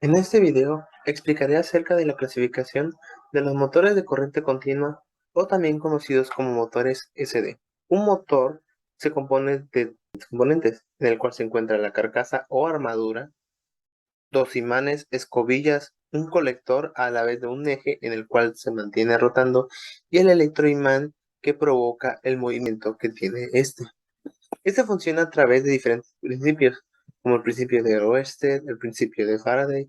En este video explicaré acerca de la clasificación de los motores de corriente continua o también conocidos como motores SD. Un motor se compone de componentes en el cual se encuentra la carcasa o armadura, dos imanes, escobillas, un colector a la vez de un eje en el cual se mantiene rotando y el electroimán que provoca el movimiento que tiene este. Este funciona a través de diferentes principios, como el principio de Oersted, el principio de Faraday,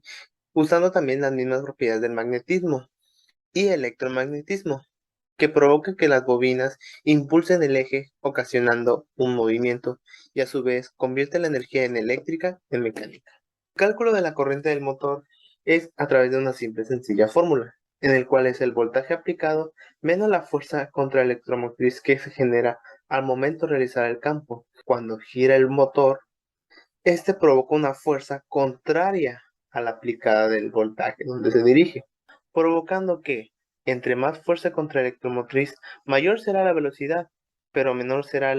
usando también las mismas propiedades del magnetismo y electromagnetismo, que provoca que las bobinas impulsen el eje, ocasionando un movimiento, y a su vez convierte la energía en eléctrica en mecánica. El cálculo de la corriente del motor es a través de una simple sencilla fórmula, en el cual es el voltaje aplicado menos la fuerza contraelectromotriz que se genera al momento de realizar el campo. Cuando gira el motor, este provoca una fuerza contraria a la aplicada del voltaje donde se dirige, provocando que, entre más fuerza contraelectromotriz, mayor será la velocidad, pero menor será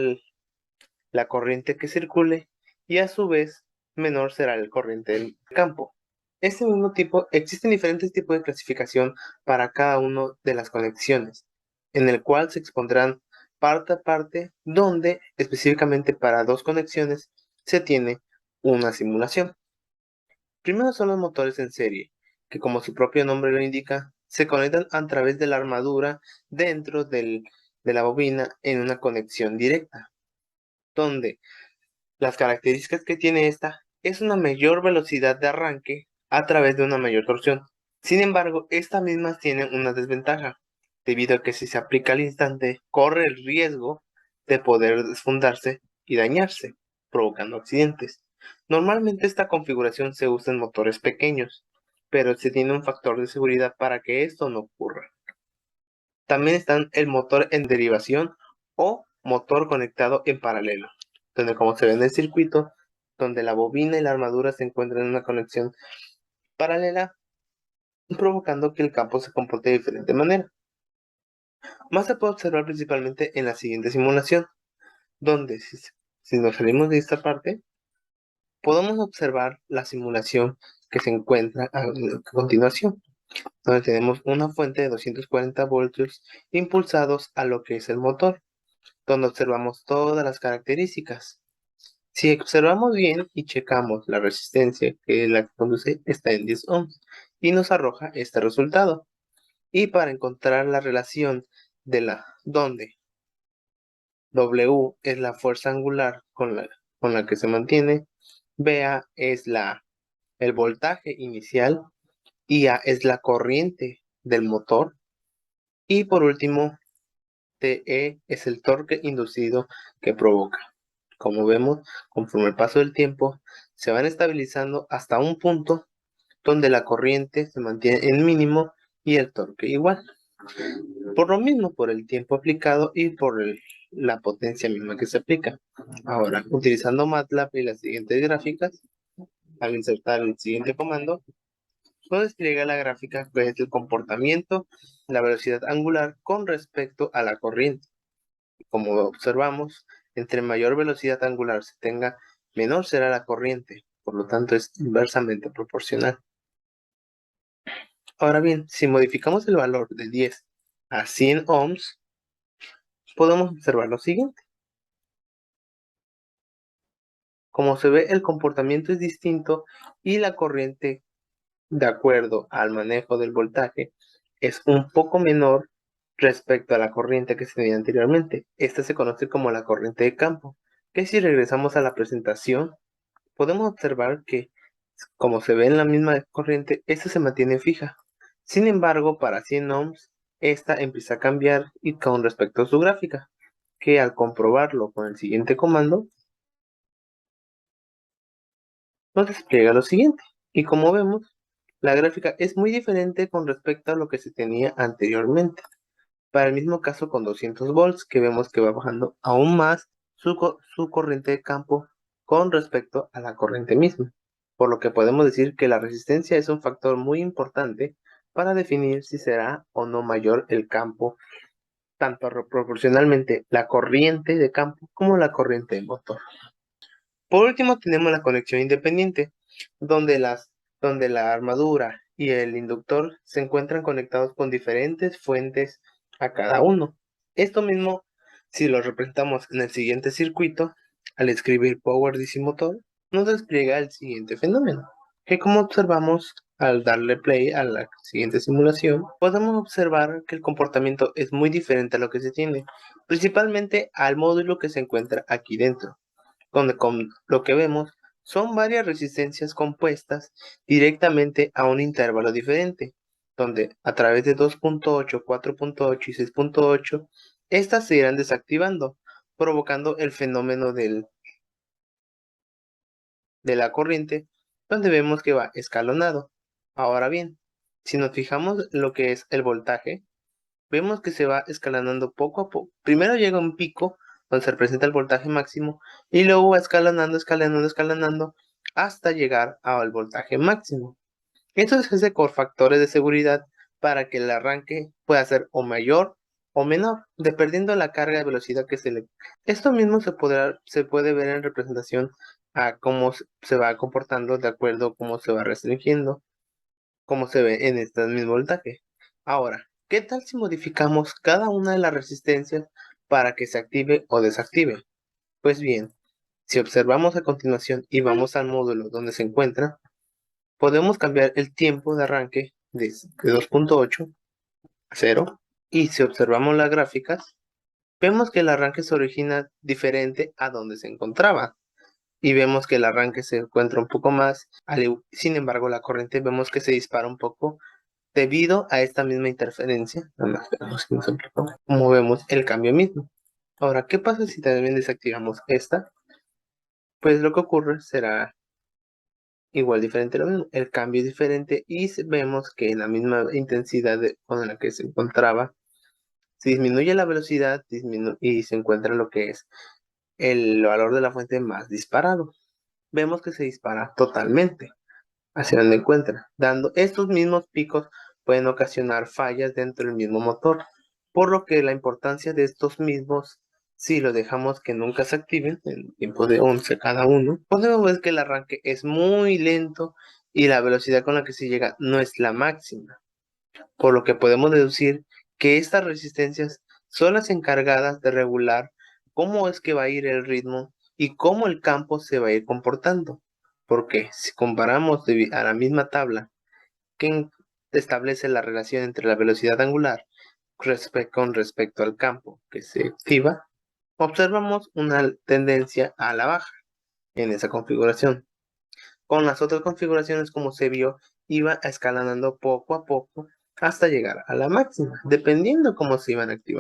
la corriente que circule y a su vez menor será el corriente del campo. Existen diferentes tipos de clasificación para cada una de las conexiones, en el cual se expondrán parte a parte, donde específicamente para dos conexiones se tiene una simulación. Primero son los motores en serie, que como su propio nombre lo indica, se conectan a través de la armadura dentro de la bobina en una conexión directa, donde las características que tiene esta es una mayor velocidad de arranque a través de una mayor torsión. Sin embargo, estas mismas tienen una desventaja, debido a que si se aplica al instante, corre el riesgo de poder desfundarse y dañarse, provocando accidentes. Normalmente esta configuración se usa en motores pequeños, pero se tiene un factor de seguridad para que esto no ocurra. También están el motor en derivación o motor conectado en paralelo, donde como se ve en el circuito, donde la bobina y la armadura se encuentran en una conexión paralela, provocando que el campo se comporte de diferente manera. Más se puede observar principalmente en la siguiente simulación, donde si nos salimos de esta parte, podemos observar la simulación que se encuentra a continuación, donde tenemos una fuente de 240 voltios impulsados a lo que es el motor, donde observamos todas las características. Si observamos bien y checamos la resistencia que la conduce está en 10 ohms y nos arroja este resultado. Y para encontrar la relación de donde W es la fuerza angular con la que se mantiene, BA es el voltaje inicial, IA es la corriente del motor y por último TE es el torque inducido que provoca. Como vemos, conforme el paso del tiempo, se van estabilizando hasta un punto donde la corriente se mantiene en mínimo y el torque igual. Por lo mismo, por el tiempo aplicado y por la potencia misma que se aplica. Ahora, utilizando MATLAB y las siguientes gráficas, al insertar el siguiente comando, nos despliega la gráfica que es el comportamiento, la velocidad angular con respecto a la corriente. Como observamos, entre mayor velocidad angular se tenga, menor será la corriente, por lo tanto es inversamente proporcional. Ahora bien, si modificamos el valor de 10 a 100 ohms, podemos observar lo siguiente. Como se ve, el comportamiento es distinto y la corriente, de acuerdo al manejo del voltaje, es un poco menor respecto a la corriente que se tenía anteriormente. Esta se conoce como la corriente de campo, que si regresamos a la presentación, podemos observar que, como se ve en la misma corriente, esta se mantiene fija. Sin embargo, para 100 ohms, esta empieza a cambiar y con respecto a su gráfica, que al comprobarlo con el siguiente comando, nos despliega lo siguiente. Y como vemos, la gráfica es muy diferente con respecto a lo que se tenía anteriormente. Para el mismo caso con 200 volts, que vemos que va bajando aún más su corriente de campo con respecto a la corriente misma. Por lo que podemos decir que la resistencia es un factor muy importante para definir si será o no mayor el campo, tanto proporcionalmente la corriente de campo como la corriente de motor. Por último tenemos la conexión independiente, donde las donde la armadura y el inductor se encuentran conectados con diferentes fuentes a cada uno. Esto mismo, si lo representamos en el siguiente circuito, al escribir Power DC Motor, nos despliega el siguiente fenómeno, que como observamos al darle play a la siguiente simulación, podemos observar que el comportamiento es muy diferente a lo que se tiene, principalmente al módulo que se encuentra aquí dentro, donde con lo que vemos son varias resistencias compuestas directamente a un intervalo diferente, donde a través de 2.8, 4.8 y 6.8, estas se irán desactivando, provocando el fenómeno de la corriente, donde vemos que va escalonado. Ahora bien, si nos fijamos lo que es el voltaje, vemos que se va escalonando poco a poco. Primero llega un pico donde se representa el voltaje máximo y luego va escalonando, escalonando, escalonando hasta llegar al voltaje máximo. Esto se hace con factores de seguridad para que el arranque pueda ser o mayor o menor, dependiendo la carga de velocidad que se le... Esto mismo se puede ver en representación a cómo se va comportando de acuerdo a cómo se va restringiendo, como se ve en este mismo voltaje. Ahora, ¿qué tal si modificamos cada una de las resistencias para que se active o desactive? Pues bien, si observamos a continuación y vamos al módulo donde se encuentra, podemos cambiar el tiempo de arranque de 2.8 a 0, y si observamos las gráficas, vemos que el arranque se origina diferente a donde se encontraba. Y vemos que el arranque se encuentra un poco más, sin embargo la corriente vemos que se dispara un poco debido a esta misma interferencia. Nada más veamos que nos aplicó. Como vemos el cambio mismo. Ahora, ¿qué pasa si también desactivamos esta? Pues lo que ocurre será igual diferente lo mismo. El cambio es diferente y vemos que en la misma intensidad con la que se encontraba, se disminuye la velocidad y se encuentra lo que es el valor de la fuente más disparado. Vemos que se dispara totalmente hacia donde encuentra, dando estos mismos picos pueden ocasionar fallas dentro del mismo motor, por lo que la importancia de estos mismos, si lo dejamos que nunca se activen en tiempo de 11 cada uno, podemos ver que el arranque es muy lento y la velocidad con la que se llega no es la máxima, por lo que podemos deducir que estas resistencias son las encargadas de regular cómo es que va a ir el ritmo y cómo el campo se va a ir comportando. Porque si comparamos a la misma tabla que establece la relación entre la velocidad angular con respecto al campo que se activa, observamos una tendencia a la baja en esa configuración. Con las otras configuraciones, como se vio, iba escalando poco a poco hasta llegar a la máxima, dependiendo cómo se iban activando.